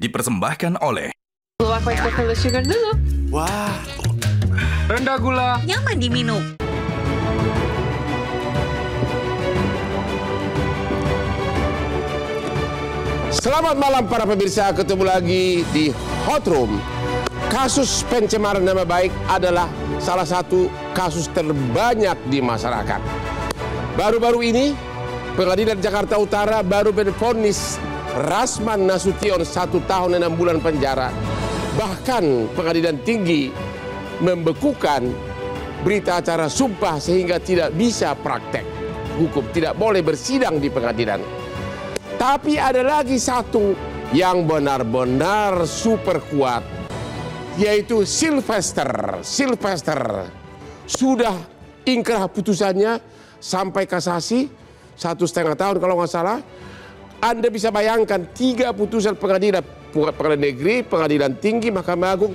dipersembahkan oleh Aku ekspor sugar dulu. Wah, rendah gula. Nyaman diminum. Selamat malam para pemirsa, ketemu lagi di Hot Room. Kasus pencemaran nama baik adalah salah satu kasus terbanyak di masyarakat. Baru-baru ini, Pengadilan Jakarta Utara baru menvonis Rasman Nasution 1 tahun 6 bulan penjara. Bahkan Pengadilan Tinggi membekukan berita acara sumpah sehingga tidak bisa praktek hukum, tidak boleh bersidang di pengadilan. Tapi ada lagi satu yang benar-benar super kuat, yaitu Sylvester. Sylvester sudah ingkrah putusannya sampai kasasi 1,5 tahun kalau nggak salah. Anda bisa bayangkan 3 putusan pengadilan negeri, pengadilan tinggi, Mahkamah Agung,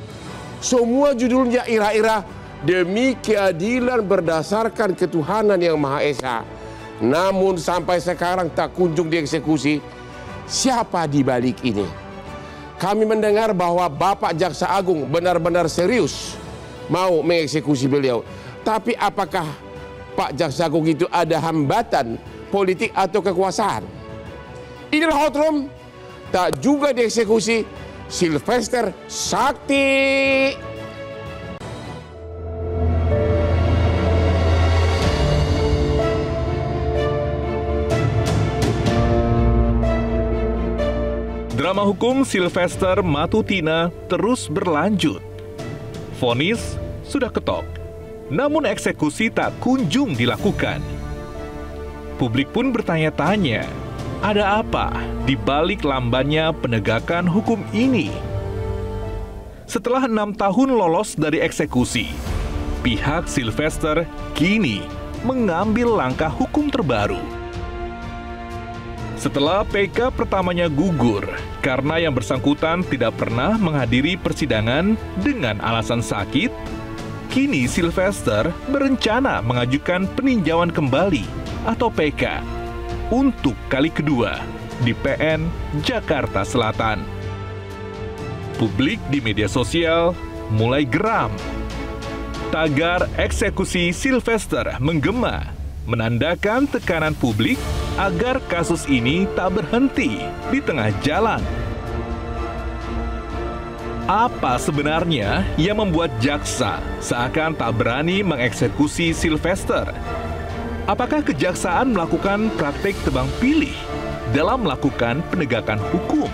semua judulnya ira-ira demi keadilan berdasarkan ketuhanan yang Maha Esa. Namun sampai sekarang tak kunjung dieksekusi. Siapa di balik ini? Kami mendengar bahwa Bapak Jaksa Agung benar-benar serius mau mengeksekusi beliau. Tapi apakah Pak Jaksa Agung itu ada hambatan politik atau kekuasaan? Inilah Hot Room. Tak juga dieksekusi Sylvester Sakti. Drama hukum Sylvester Matutina terus berlanjut. Vonis sudah ketok, namun eksekusi tak kunjung dilakukan. Publik pun bertanya-tanya, ada apa di balik lambannya penegakan hukum ini? Setelah 6 tahun lolos dari eksekusi, pihak Sylvester kini mengambil langkah hukum terbaru. Setelah PK pertamanya gugur karena yang bersangkutan tidak pernah menghadiri persidangan dengan alasan sakit, kini Sylvester berencana mengajukan peninjauan kembali atau PK untuk kali kedua di PN Jakarta Selatan. Publik di media sosial mulai geram. Tagar eksekusi Sylvester menggema, menandakan tekanan publik agar kasus ini tak berhenti di tengah jalan. Apa sebenarnya yang membuat jaksa seakan tak berani mengeksekusi Sylvester? Apakah kejaksaan melakukan praktik tebang pilih dalam melakukan penegakan hukum?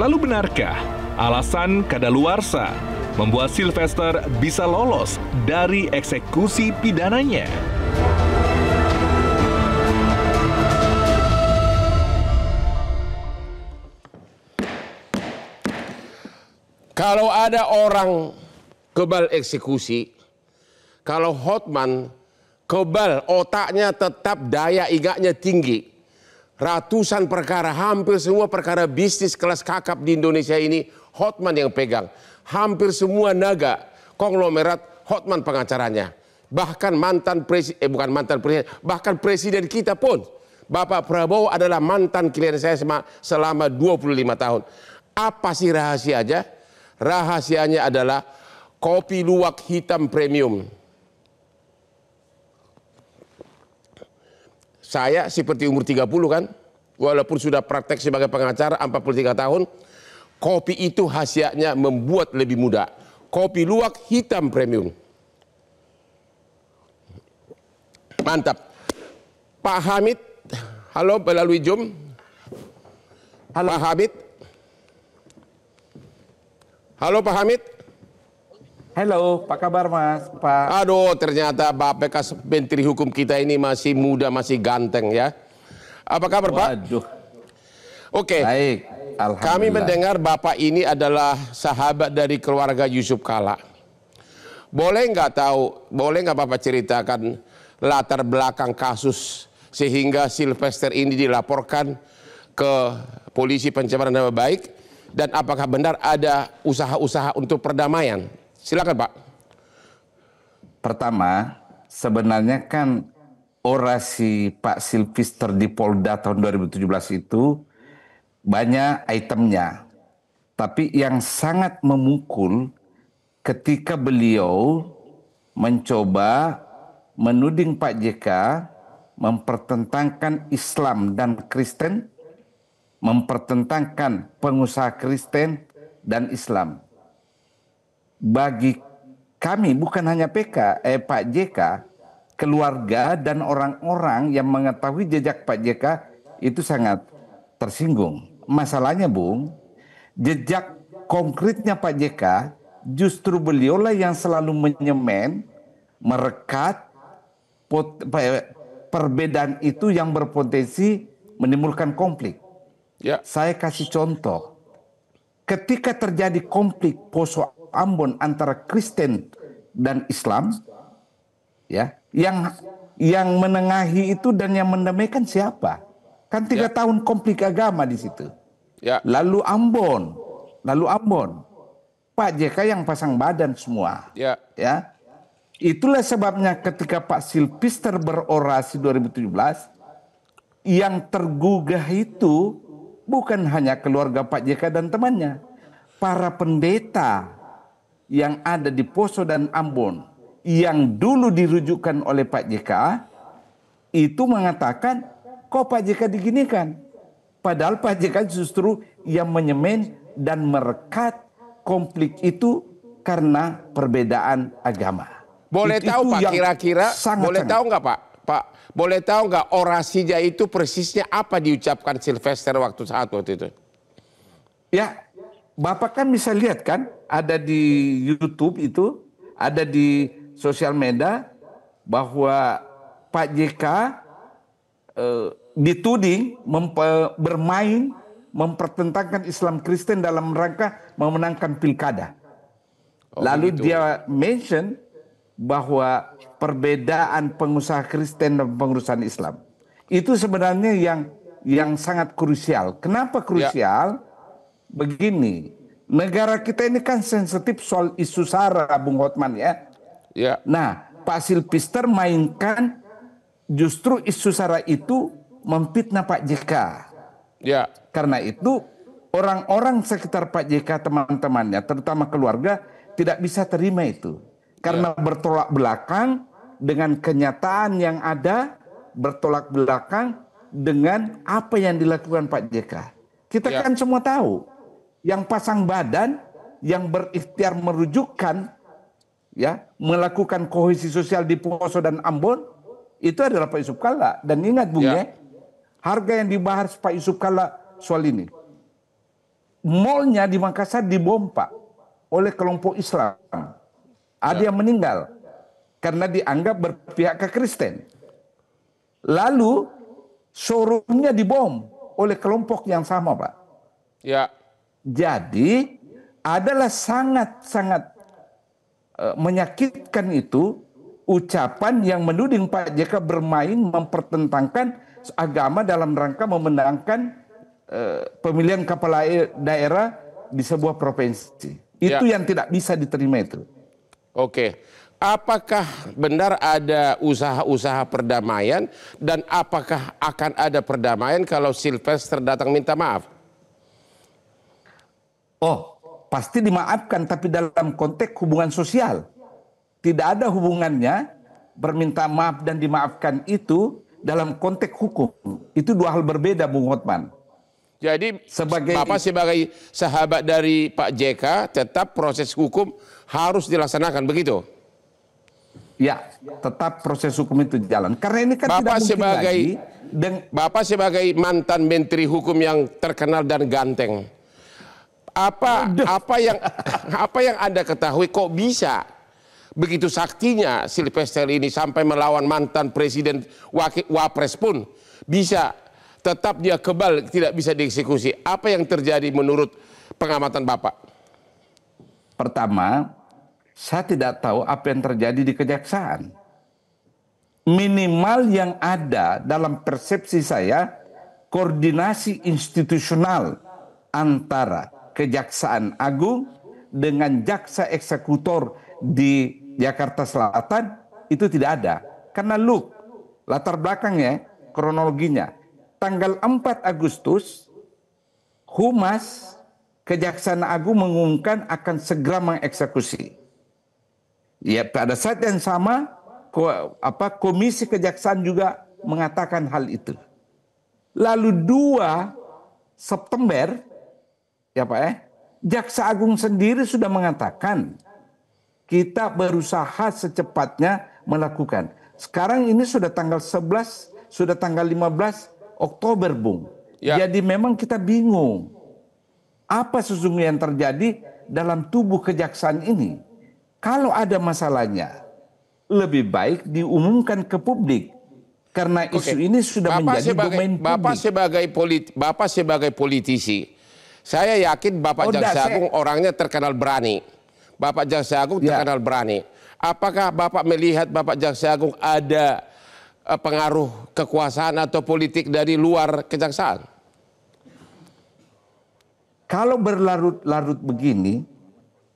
Lalu benarkah alasan kadaluarsa membuat Sylvester bisa lolos dari eksekusi pidananya? Kalau ada orang kebal eksekusi, kalau Hotman kebal, otaknya tetap daya ingatnya tinggi. Ratusan perkara, hampir semua perkara bisnis kelas kakap di Indonesia ini Hotman yang pegang. Hampir semua naga, konglomerat, Hotman pengacaranya. Bahkan bahkan presiden kita pun, Bapak Prabowo adalah mantan klien saya selama 25 tahun. Apa sih rahasianya? Rahasianya adalah kopi luwak hitam premium. Saya seperti umur 30 kan, walaupun sudah praktek sebagai pengacara 43 tahun, kopi itu khasiatnya membuat lebih muda. Kopi luwak hitam premium. Mantap. Pak Hamid, halo melalui Zoom. Halo Pak Hamid. Halo Pak Hamid. Halo, apa kabar Mas? Pak. Aduh, ternyata Bapak bekas Menteri Hukum kita ini masih muda, masih ganteng ya. Apa kabar Pak? Waduh. Oke. Baik, alhamdulillah. Kami mendengar Bapak ini adalah sahabat dari keluarga Yusuf Kala. Boleh nggak Bapak ceritakan latar belakang kasus sehingga Sylvester ini dilaporkan ke polisi pencemaran nama baik? Dan apakah benar ada usaha-usaha untuk perdamaian? Silakan Pak. Pertama, sebenarnya kan orasi Pak Sylvester di Polda tahun 2017 itu banyak itemnya. Tapi yang sangat memukul ketika beliau mencoba menuding Pak JK mempertentangkan Islam dan Kristen, mempertentangkan pengusaha Kristen dan Islam. Bagi kami, bukan hanya Pak JK, keluarga dan orang-orang yang mengetahui jejak Pak JK itu sangat tersinggung. Masalahnya, Bung, jejak konkretnya Pak JK, justru beliaulah yang selalu menyemen, merekat perbedaan itu yang berpotensi menimbulkan konflik. Ya. Saya kasih contoh. Ketika terjadi konflik Poso Ambon antara Kristen dan Islam, ya, yang menengahi itu dan yang mendamaikan siapa? Kan 3 tahun konflik agama di situ. Ya. Lalu Ambon, Pak JK yang pasang badan semua. Ya. Ya, itulah sebabnya ketika Pak Silvester berorasi 2017, yang tergugah itu bukan hanya keluarga Pak JK dan temannya, para pendeta yang ada di Poso dan Ambon yang dulu dirujukkan oleh Pak JK itu mengatakan, kok Pak JK diginikan? Padahal Pak JK justru yang menyemen dan merekat konflik itu karena perbedaan agama. Boleh tahu Pak, kira-kira boleh tahu nggak Pak? Boleh tahu nggak orasinya itu persisnya apa diucapkan Silvester waktu itu? Ya, Bapak kan bisa lihat kan, ada di YouTube itu, ada di sosial media bahwa Pak JK dituding bermain mempertentangkan Islam Kristen dalam rangka memenangkan pilkada. Lalu begitu. Dia mention bahwa perbedaan pengusaha Kristen dan pengurusan Islam itu sebenarnya yang sangat krusial. Kenapa krusial? Begini, negara kita ini kan sensitif soal isu SARA, Bung Hotman ya. Ya. Nah, Pak Silvester mainkan justru isu SARA itu memfitnah Pak JK. Ya. Karena itu orang-orang sekitar Pak JK, teman-temannya, terutama keluarga, tidak bisa terima itu. Karena bertolak belakang dengan kenyataan yang ada, bertolak belakang dengan apa yang dilakukan Pak JK. Kita kan semua tahu, yang pasang badan, yang berikhtiar merujukkan, ya, melakukan kohesi sosial di Poso dan Ambon, itu adalah Pak Yusuf Kalla. Dan ingat Bung ya, harga yang dibahas Pak Yusuf Kalla soal ini. Malnya di Makassar dibom Pak oleh kelompok Islam. Ada yang meninggal karena dianggap berpihak ke Kristen. Lalu showroomnya dibom oleh kelompok yang sama Pak. Ya. Jadi adalah sangat-sangat menyakitkan itu ucapan yang menuding Pak JK bermain mempertentangkan agama dalam rangka memenangkan pemilihan kepala daerah di sebuah provinsi. Itu yang tidak bisa diterima itu. Oke. Apakah benar ada usaha-usaha perdamaian dan apakah akan ada perdamaian kalau Silvester datang minta maaf? Oh, pasti dimaafkan, tapi dalam konteks hubungan sosial. Tidak ada hubungannya berminta maaf dan dimaafkan itu dalam konteks hukum. Itu dua hal berbeda, Bung Hotman. Jadi Bapak sebagai sahabat dari Pak JK tetap proses hukum harus dilaksanakan, begitu? Ya, tetap proses hukum itu jalan. Karena ini kan Bapak tidak mungkin lagi. Bapak sebagai mantan Menteri Hukum yang terkenal dan ganteng, apa yang Anda ketahui kok bisa begitu saktinya Silvester ini sampai melawan mantan Presiden Wapres pun bisa tetap dia kebal, tidak bisa dieksekusi. Apa yang terjadi menurut pengamatan Bapak? Pertama, saya tidak tahu apa yang terjadi di kejaksaan. Minimal yang ada dalam persepsi saya, koordinasi institusional antara Kejaksaan Agung dengan jaksa eksekutor di Jakarta Selatan itu tidak ada. Karena latar belakangnya, kronologinya, tanggal 4 Agustus, Humas Kejaksaan Agung mengumumkan akan segera mengeksekusi. Ya, pada saat yang sama Komisi Kejaksaan juga mengatakan hal itu. Lalu 2 September ya Pak Jaksa Agung sendiri sudah mengatakan kita berusaha secepatnya melakukan. Sekarang ini sudah tanggal 11, sudah tanggal 15 Oktober, Bung. Ya. Jadi memang kita bingung. Apa sesungguhnya yang terjadi dalam tubuh kejaksaan ini? Kalau ada masalahnya, lebih baik diumumkan ke publik. Karena isu ini sudah menjadi domain publik. Bapak sebagai politisi, saya yakin Bapak Jaksa Agung orangnya terkenal berani. Bapak Jaksa Agung terkenal berani. Apakah Bapak melihat Bapak Jaksa Agung ada pengaruh kekuasaan atau politik dari luar kejaksaan? Kalau berlarut-larut begini,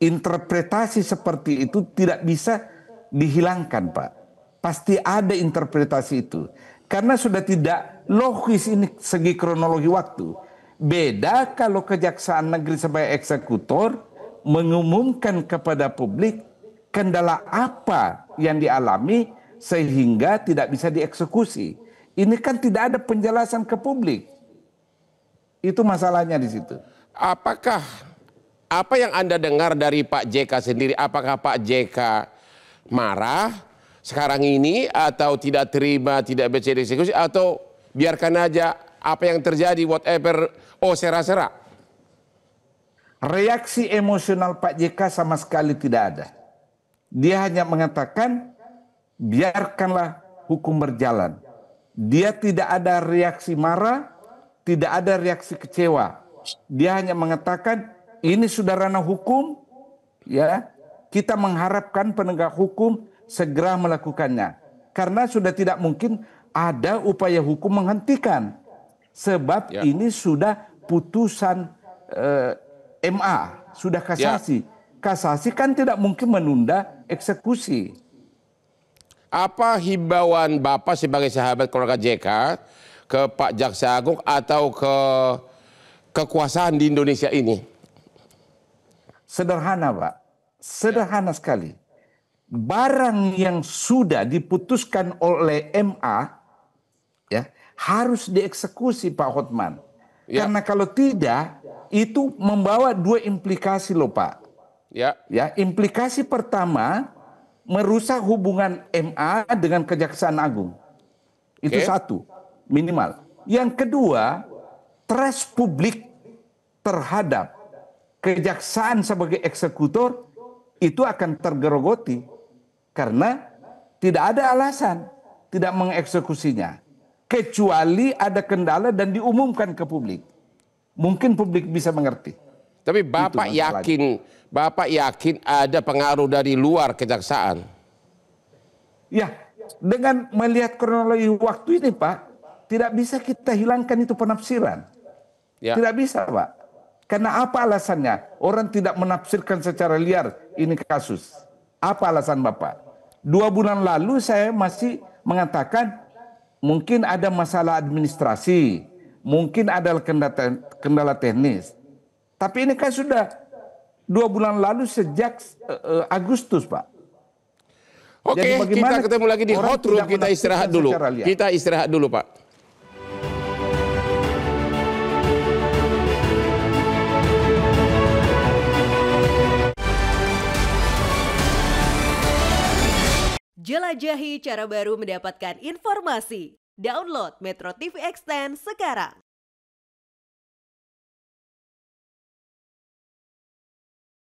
interpretasi seperti itu tidak bisa dihilangkan, Pak. Pasti ada interpretasi itu. Karena sudah tidak logis ini segi kronologi waktu. Beda kalau Kejaksaan Negeri sebagai eksekutor mengumumkan kepada publik kendala apa yang dialami sehingga tidak bisa dieksekusi. Ini kan tidak ada penjelasan ke publik. Itu masalahnya di situ. Apakah apa yang Anda dengar dari Pak JK sendiri, apakah Pak JK marah sekarang ini atau tidak terima, tidak bisa dieksekusi, atau biarkan aja apa yang terjadi whatever, sera-sera? Reaksi emosional Pak JK sama sekali tidak ada. Dia hanya mengatakan biarkanlah hukum berjalan. Dia tidak ada reaksi marah, tidak ada reaksi kecewa. Dia hanya mengatakan ini sudah ranah hukum, ya. Kita mengharapkan penegak hukum segera melakukannya. Karena sudah tidak mungkin ada upaya hukum menghentikan. Sebab ini sudah putusan MA, sudah kasasi. Kasasi kan tidak mungkin menunda eksekusi. Apa himbauan Bapak sebagai sahabat keluarga JK ke Pak Jaksa Agung atau ke kekuasaan di Indonesia ini? Sederhana, Pak. Sederhana sekali. Barang yang sudah diputuskan oleh MA ya harus dieksekusi, Pak Hotman. Karena kalau tidak, itu membawa 2 implikasi loh, Pak. Ya, implikasi pertama merusak hubungan MA dengan Kejaksaan Agung. Itu satu, minimal. Yang kedua, trust publik terhadap kejaksaan sebagai eksekutor itu akan tergerogoti karena tidak ada alasan tidak mengeksekusinya kecuali ada kendala dan diumumkan ke publik. Mungkin publik bisa mengerti. Tapi Bapak yakin ada pengaruh dari luar kejaksaan? Ya, dengan melihat kronologi waktu ini, Pak, tidak bisa kita hilangkan itu penafsiran. Tidak bisa, Pak. Karena apa alasannya? Orang tidak menafsirkan secara liar ini kasus. Apa alasan Bapak? 2 bulan lalu saya masih mengatakan mungkin ada masalah administrasi, mungkin ada kendala teknis. Tapi ini kan sudah 2 bulan lalu sejak Agustus, Pak. Oke, kita ketemu lagi di Hot Room. Kita istirahat dulu. Kita istirahat dulu, Pak. Jelajahi cara baru mendapatkan informasi. Download Metro TV Extend sekarang.